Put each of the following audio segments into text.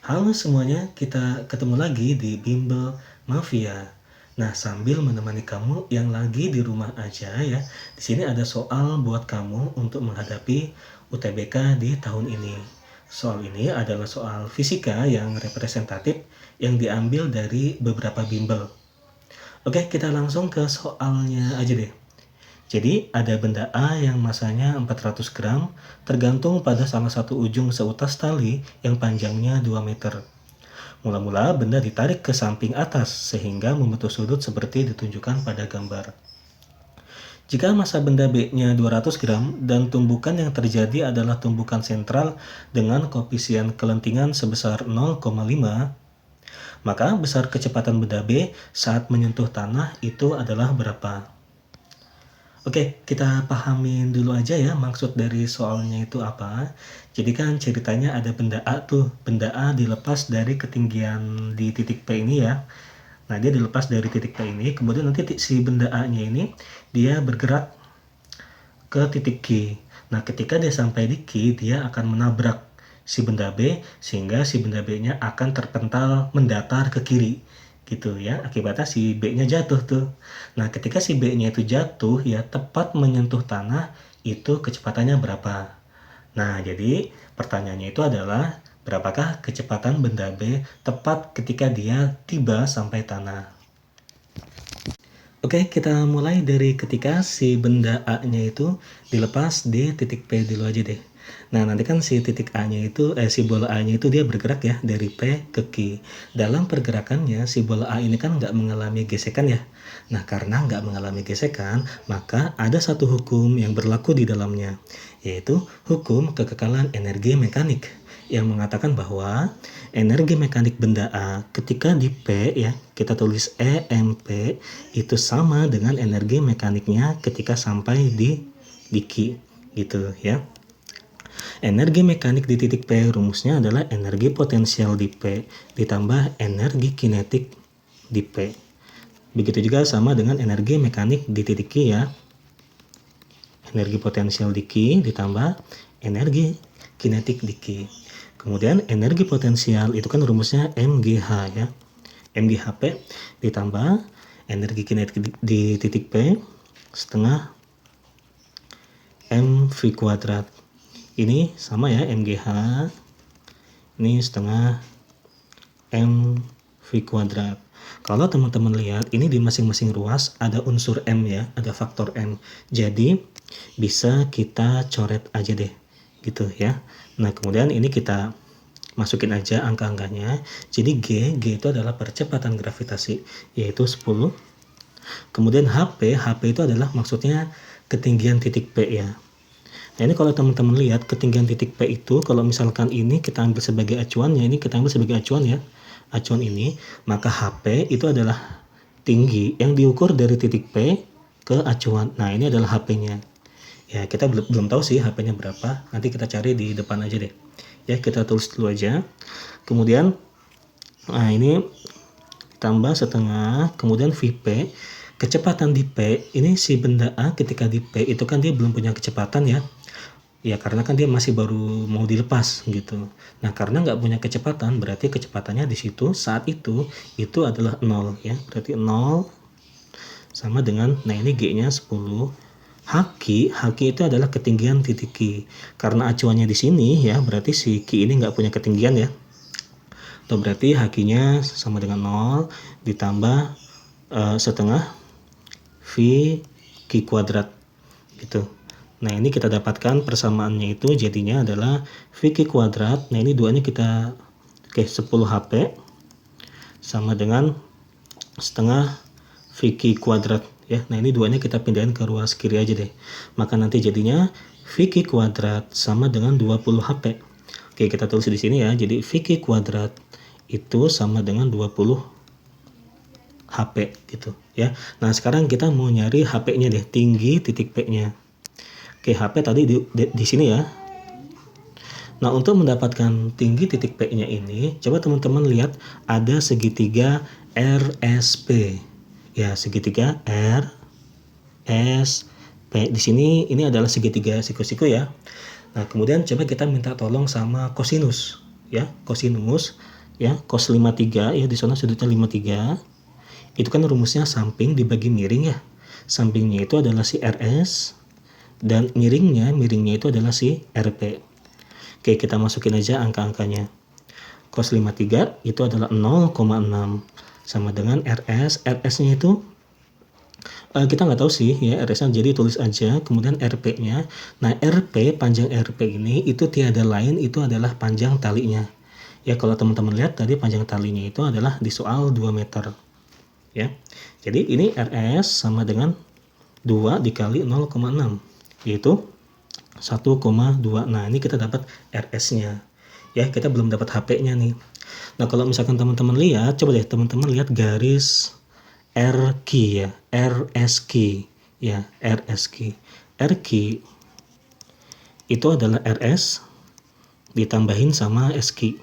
Halo semuanya, kita ketemu lagi di Bimbel Mafia. Nah, sambil menemani kamu yang lagi di rumah aja ya, di sini ada soal buat kamu untuk menghadapi UTBK di tahun ini. Soal ini adalah soal fisika yang representatif yang diambil dari beberapa bimbel. Oke, kita langsung ke soalnya aja deh. Jadi ada benda A yang masanya 400 gram tergantung pada salah satu ujung seutas tali yang panjangnya 2 meter. Mula-mula benda ditarik ke samping atas sehingga membentuk sudut seperti ditunjukkan pada gambar. Jika massa benda B-nya 200 gram dan tumbukan yang terjadi adalah tumbukan sentral dengan koefisien kelentingan sebesar 0,5, maka besar kecepatan benda B saat menyentuh tanah itu adalah berapa? Oke, kita pahamin dulu aja ya maksud dari soalnya itu apa. Jadi kan ceritanya ada benda A tuh. Benda A dilepas dari ketinggian di titik P ini ya. Nah, dia dilepas dari titik P ini, kemudian nanti si benda A-nya ini dia bergerak ke titik Q. Nah, ketika dia sampai di Q, dia akan menabrak si benda B sehingga si benda B-nya akan terpental mendatar ke kiri gitu ya, akibatnya si B-nya jatuh tuh. Nah, ketika si B-nya itu jatuh ya tepat menyentuh tanah, itu kecepatannya berapa? Nah, jadi pertanyaannya itu adalah berapakah kecepatan benda B tepat ketika dia tiba sampai tanah? Oke, kita mulai dari ketika si benda A-nya itu dilepas di titik P dulu aja deh. Nah, nanti kan si titik A-nya itu, si bola A-nya itu dia bergerak ya dari P ke Q. Dalam pergerakannya, si bola A ini kan nggak mengalami gesekan ya. Nah, karena nggak mengalami gesekan, maka ada satu hukum yang berlaku di dalamnya, yaitu hukum kekekalan energi mekanik, yang mengatakan bahwa energi mekanik benda A ketika di P ya, kita tulis EMP itu sama dengan energi mekaniknya ketika sampai di Q gitu ya. Energi mekanik di titik P rumusnya adalah energi potensial di P ditambah energi kinetik di P. Begitu juga sama dengan energi mekanik di titik Q ya. Energi potensial di Q ditambah energi kinetik di Q. Kemudian energi potensial itu kan rumusnya MGH ya. MGHP ditambah energi kinetik di titik P setengah MV kuadrat. Ini sama ya, MGH ini setengah MV kuadrat. Kalau teman-teman lihat ini di masing-masing ruas ada unsur M ya, ada faktor M. Jadi bisa kita coret aja deh gitu ya. Nah, kemudian ini kita masukin aja angka-angkanya. Jadi G itu adalah percepatan gravitasi yaitu 10. Kemudian HP itu adalah maksudnya ketinggian titik P ya. Nah, ini kalau teman-teman lihat ketinggian titik P itu, kalau misalkan ini kita ambil sebagai acuannya, ini kita ambil sebagai acuan ya, acuan ini, maka HP itu adalah tinggi yang diukur dari titik P ke acuan. Nah, ini adalah HP-nya. Ya, kita belum tahu sih HP-nya berapa, nanti kita cari di depan aja deh. Ya, kita tulis dulu aja. Kemudian, nah ini tambah setengah, kemudian VP, kecepatan di P, ini si benda A ketika di P itu kan dia belum punya kecepatan ya. Ya, karena kan dia masih baru mau dilepas gitu. Nah, karena nggak punya kecepatan, berarti kecepatannya di situ saat itu adalah 0 ya. Berarti 0 sama dengan, nah ini G-nya 10. Haki itu adalah ketinggian titik Q. Karena acuannya di sini ya, berarti si Q ini nggak punya ketinggian ya. Atau berarti Haki-nya sama dengan 0 ditambah setengah V Q kuadrat gitu. Nah, ini kita dapatkan persamaannya itu jadinya adalah VQ kuadrat. Nah, ini duanya kita 10 HP sama dengan setengah VQ kuadrat ya. Nah, ini duanya kita pindahin ke ruas kiri aja deh. Maka nanti jadinya VQ kuadrat sama dengan 20 HP. Oke, kita tulis di sini ya. Jadi VQ kuadrat itu sama dengan 20 HP gitu ya. Nah, sekarang kita mau nyari HP-nya deh, tinggi titik P-nya. Oke, HP tadi di sini ya. Nah, untuk mendapatkan tinggi titik P-nya ini, coba teman-teman lihat ada segitiga RSP. Ya, segitiga RSP. Di sini ini adalah segitiga siku-siku ya. Nah, kemudian coba kita minta tolong sama kosinus ya, kosinus. ya, cos 53 ya, di sana sudutnya 53. Itu kan rumusnya samping dibagi miring ya. Sampingnya itu adalah si RS dan miringnya itu adalah si RP. Oke, kita masukin aja angka-angkanya. Cos 53 itu adalah 0,6 sama dengan RS. RS-nya itu kita nggak tahu sih ya RS-nya, jadi tulis aja. Kemudian RP-nya. Nah, RP, panjang RP ini itu tiada lain, itu adalah panjang talinya. Ya, kalau teman-teman lihat tadi panjang talinya itu adalah di soal 2 meter. Ya. Jadi ini RS sama dengan 2 dikali 0,6 yaitu 1,2. Nah, ini kita dapat RS-nya. Ya, kita belum dapat HP-nya nih. Nah, kalau misalkan teman-teman lihat, coba deh teman-teman lihat garis RQ ya, RSQ ya, RSQ. RQ itu adalah RS ditambahin sama SQ.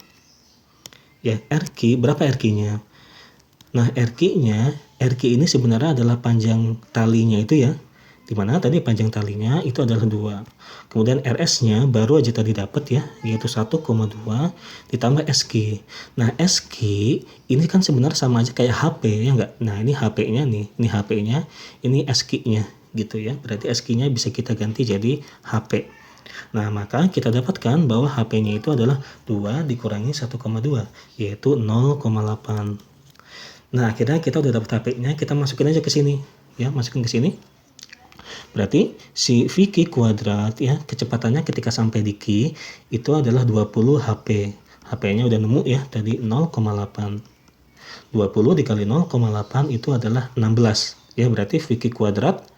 Ya, RQ berapa RQ-nya? Nah, RQ ini sebenarnya adalah panjang talinya itu ya. Dimana tadi panjang talinya itu adalah 2. Kemudian RS-nya baru aja tadi dapat ya, yaitu 1,2 ditambah SQ. Nah, SQ ini kan sebenarnya sama aja kayak HP ya enggak? Nah, ini HP-nya nih, ini HP-nya, ini SQ-nya gitu ya. Berarti SQ-nya bisa kita ganti jadi HP. Nah, maka kita dapatkan bahwa HP-nya itu adalah 2 dikurangi 1,2 yaitu 0,8. Nah, akhirnya kita udah dapat HP-nya, kita masukin aja ke sini. Ya, masukin ke sini. Berarti si VQ kuadrat ya, kecepatannya ketika sampai di Q itu adalah 20 HP. HP-nya udah nemu ya, tadi 0,8. 20 dikali 0,8 itu adalah 16. Ya, berarti VQ kuadrat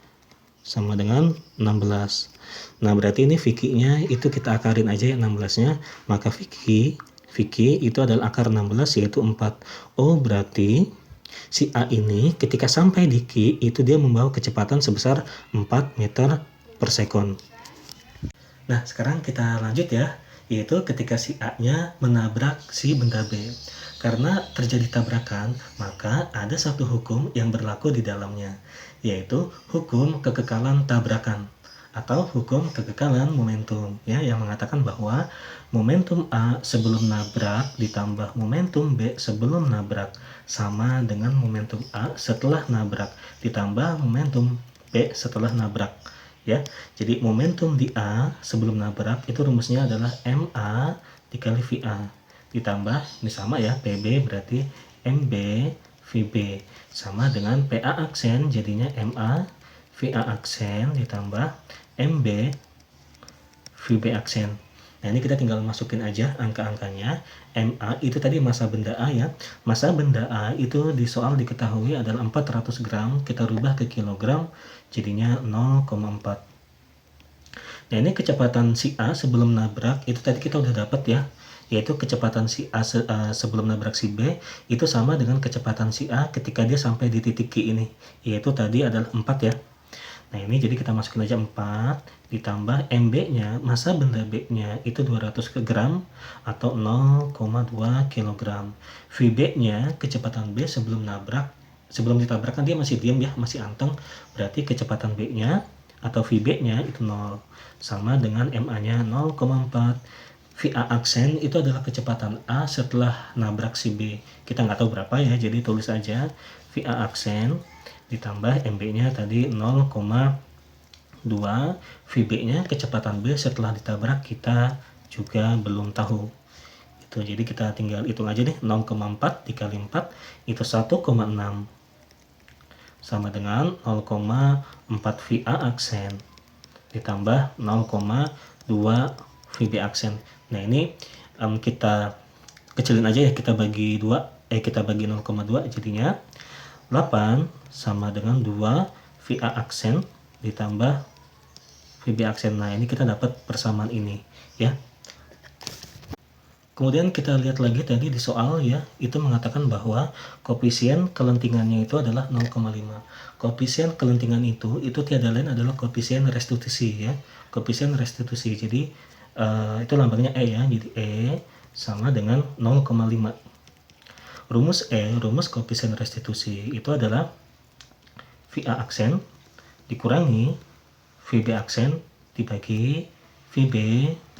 sama dengan 16. Nah, berarti ini VQ-nya itu kita akarin aja ya 16-nya. Maka VQ itu adalah akar 16 yaitu 4. Oh, berarti si A ini ketika sampai di Q itu dia membawa kecepatan sebesar 4 meter per sekon. Nah, sekarang kita lanjut ya, yaitu ketika si A-nya menabrak si benda B. Karena terjadi tabrakan, maka ada satu hukum yang berlaku di dalamnya, yaitu hukum kekekalan tabrakan atau hukum kekekalan momentum ya, yang mengatakan bahwa momentum A sebelum nabrak ditambah momentum B sebelum nabrak sama dengan momentum A setelah nabrak ditambah momentum B setelah nabrak ya. Jadi momentum di A sebelum nabrak itu rumusnya adalah MA dikali VA ditambah ini sama ya, PB berarti MB VB sama dengan PA aksen jadinya MA VA aksen ditambah MB VB aksen. Nah, ini kita tinggal masukin aja angka-angkanya. MA itu tadi massa benda A ya. Massa benda A itu di soal diketahui adalah 400 gram. Kita rubah ke kilogram jadinya 0,4. Nah, ini kecepatan si A sebelum nabrak itu tadi kita udah dapat ya, yaitu kecepatan si A sebelum nabrak si B itu sama dengan kecepatan si A ketika dia sampai di titik Q ini, yaitu tadi adalah 4 ya. Nah, ini jadi kita masukin aja 4 ditambah MB-nya, massa benda B-nya itu 200 gram atau 0,2 kg. VB-nya, kecepatan B sebelum nabrak, sebelum ditabrak kan dia masih diam ya, masih anteng. Berarti kecepatan B-nya atau VB-nya itu 0 sama dengan MA-nya 0,4. VA aksen itu adalah kecepatan A setelah nabrak si B. Kita nggak tahu berapa ya, jadi tulis aja VA aksen ditambah MB-nya tadi 0,2, VB-nya kecepatan B setelah ditabrak kita juga belum tahu. Itu jadi kita tinggal hitung aja deh, 0,4 dikali 4 itu 1,6 sama dengan 0,4 VA aksen ditambah 0,2 VB aksen. Nah, ini kita kecilin aja ya, kita bagi 2, kita bagi 0,2 jadinya 8 sama dengan 2 VA aksen ditambah VB aksen. Nah, ini kita dapat persamaan ini ya. Kemudian kita lihat lagi tadi di soal ya, itu mengatakan bahwa koefisien kelentingannya itu adalah 0,5. Koefisien kelentingan itu tiada lain adalah koefisien restitusi ya. Koefisien restitusi. Jadi itu lambangnya E ya. Jadi E sama dengan 0,5. Rumus koefisien restitusi itu adalah VA aksen dikurangi VB aksen dibagi VB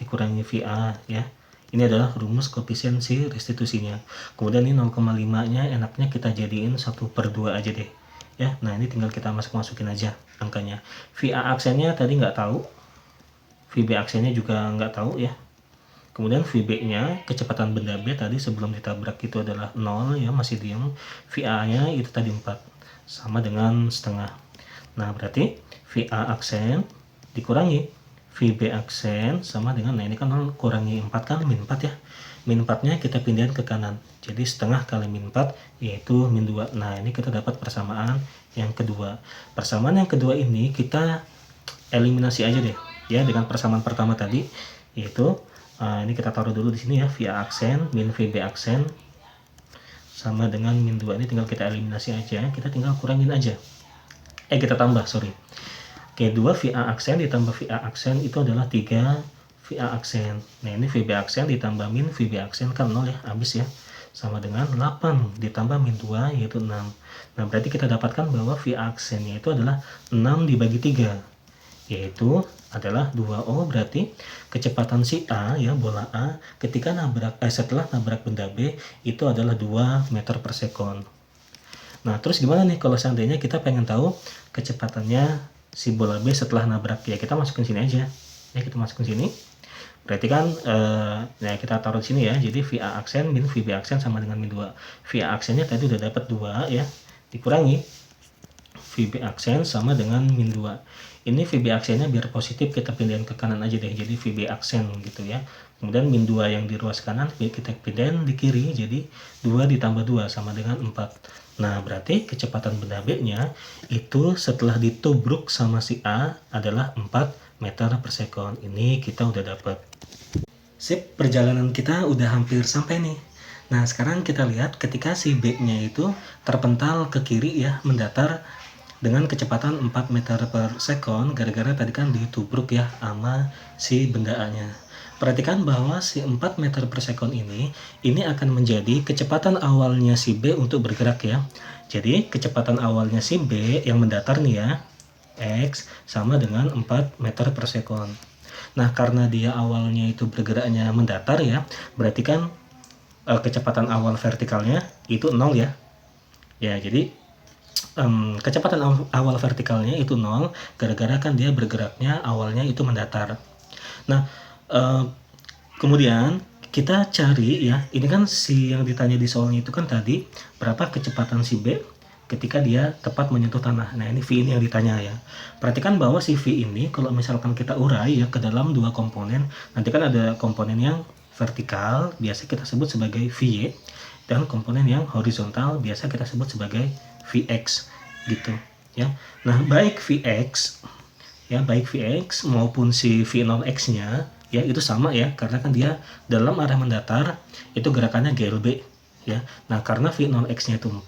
dikurangi VA ya. Ini adalah rumus koefisiensi restitusinya. Kemudian ini 0,5-nya enaknya kita jadiin 1/2 aja deh. Ya, nah ini tinggal kita masukin aja angkanya. VA aksennya tadi nggak tahu. VB aksennya juga nggak tahu ya. Kemudian VB-nya, kecepatan benda B tadi sebelum ditabrak itu adalah 0 ya, masih diam. VA-nya itu tadi 4, sama dengan setengah. Nah, berarti VA aksen dikurangi VB aksen sama dengan, nah ini kan 0 kurangi 4 kan min 4 ya. Min 4-nya kita pindahin ke kanan. Jadi setengah kali min 4 yaitu min 2. Nah, ini kita dapat persamaan yang kedua. Persamaan yang kedua ini kita eliminasi aja deh ya dengan persamaan pertama tadi, yaitu ini kita taruh dulu di sini ya, VA aksen min VB aksen sama dengan min 2. Ini tinggal kita eliminasi aja, kita tinggal kurangin aja. Kita tambah, sorry. Oke, 2 VA aksen ditambah VA aksen itu adalah 3 VA aksen. Nah, ini VB aksen ditambah min VB aksen kan 0 ya, habis ya. Sama dengan 8 ditambah min 2 yaitu 6. Nah, berarti kita dapatkan bahwa VA aksennya itu adalah 6 dibagi 3. Yaitu adalah 2O, berarti kecepatan si A ya, bola A ketika setelah nabrak benda B itu adalah 2 meter per sekon. Nah, terus gimana nih kalau seandainya kita pengen tahu kecepatannya si bola B setelah nabrak? Ya kita masukin sini aja. Ya kita masukin sini. Berarti kan ya kita taruh di sini ya. Jadi VA aksen min VB aksen sama dengan min 2. VA aksennya tadi udah dapat 2 ya. Dikurangi VB aksen sama dengan min 2. Ini VB aksennya biar positif kita pindahin ke kanan aja deh. Jadi VB aksen gitu ya. Kemudian min 2 yang di ruas kanan kita pindahin di kiri. Jadi 2 ditambah 2 sama dengan 4. Nah, berarti kecepatan benda B-nya itu setelah ditubruk sama si A adalah 4 meter per sekon. Ini kita udah dapat. Sip, perjalanan kita udah hampir sampai nih. Nah, sekarang kita lihat ketika si B-nya itu terpental ke kiri ya, mendatar dengan kecepatan 4 meter per sekon, gara-gara tadi kan ditubruk ya sama si benda A-nya. Perhatikan bahwa si 4 meter per sekon ini akan menjadi kecepatan awalnya si B untuk bergerak ya. Jadi kecepatan awalnya si B yang mendatar nih ya, X sama dengan 4 meter per sekon. Nah, karena dia awalnya itu bergeraknya mendatar ya, berarti kan kecepatan awal vertikalnya itu 0 ya. Ya, jadi kecepatan awal vertikalnya itu 0, gara-gara kan dia bergeraknya awalnya itu mendatar. Nah, kemudian kita cari ya, ini kan si yang ditanya di soalnya itu kan tadi berapa kecepatan si B ketika dia tepat menyentuh tanah. Nah, ini V ini yang ditanya ya. Perhatikan bahwa si V ini kalau misalkan kita urai ya ke dalam 2 komponen, nanti kan ada komponen yang vertikal biasa kita sebut sebagai VY, dan komponen yang horizontal biasa kita sebut sebagai VX gitu ya. Nah, baik VX maupun si V0X-nya ya itu sama ya, karena kan dia dalam arah mendatar itu gerakannya GLB ya. Nah, karena V0X-nya itu 4,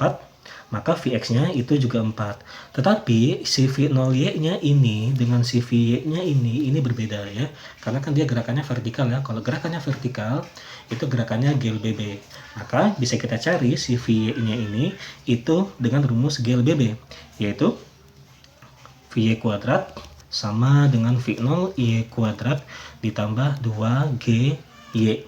maka Vx-nya itu juga 4. Tetapi si V0Y-nya ini dengan si Vy-nya ini berbeda ya, karena kan dia gerakannya vertikal ya. Kalau gerakannya vertikal itu gerakannya GLBB. Maka bisa kita cari si Vy-nya ini itu dengan rumus GLBB, yaitu Vy kuadrat sama dengan V0 Y kuadrat ditambah 2GY.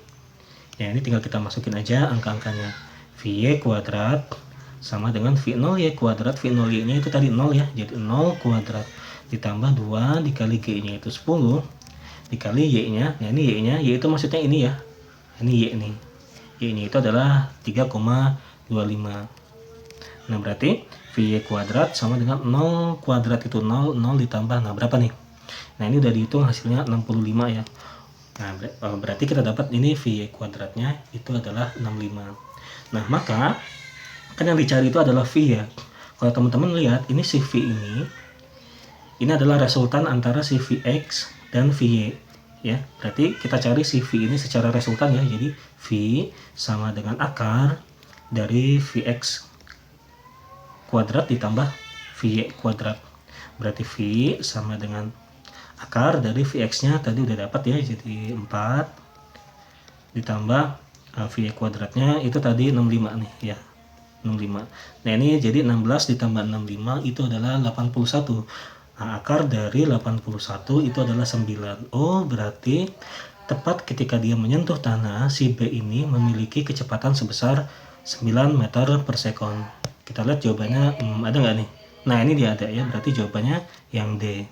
Ya, ini tinggal kita masukin aja angka-angkanya. Vy kuadrat sama dengan V0 Y kuadrat. V0 Y nya itu tadi 0 ya, jadi 0 kuadrat ditambah 2 dikali G nya itu 10 dikali Y nya. Nah, ini Y nya, Y itu maksudnya ini ya, ini Y nih. Y nya itu adalah 3,25. Nah, berarti Vy kuadrat sama dengan 0 kuadrat itu 0 ditambah, nah berapa nih? Nah, ini udah dihitung hasilnya 65 ya. Nah, berarti kita dapat ini Vy kuadratnya itu adalah 65. Nah, maka kan yang dicari itu adalah V ya. Kalau teman-teman lihat ini si V ini adalah resultan antara si Vx dan Vy ya. Berarti kita cari si V ini secara resultan ya. Jadi V sama dengan akar dari Vx kuadrat ditambah Vy kuadrat. Berarti V sama dengan akar dari Vx-nya tadi udah dapat ya, jadi 4 ditambah Vy kuadratnya itu tadi 65 nih ya, 65. Nah, ini jadi 16 ditambah 65 itu adalah 81. Nah, akar dari 81 itu adalah 9. Oh, berarti Tepat ketika dia menyentuh tanah, si B ini memiliki kecepatan sebesar 9 meter per sekon. Kita lihat jawabannya, ada nggak nih? Nah, ini dia ada ya, berarti jawabannya yang D.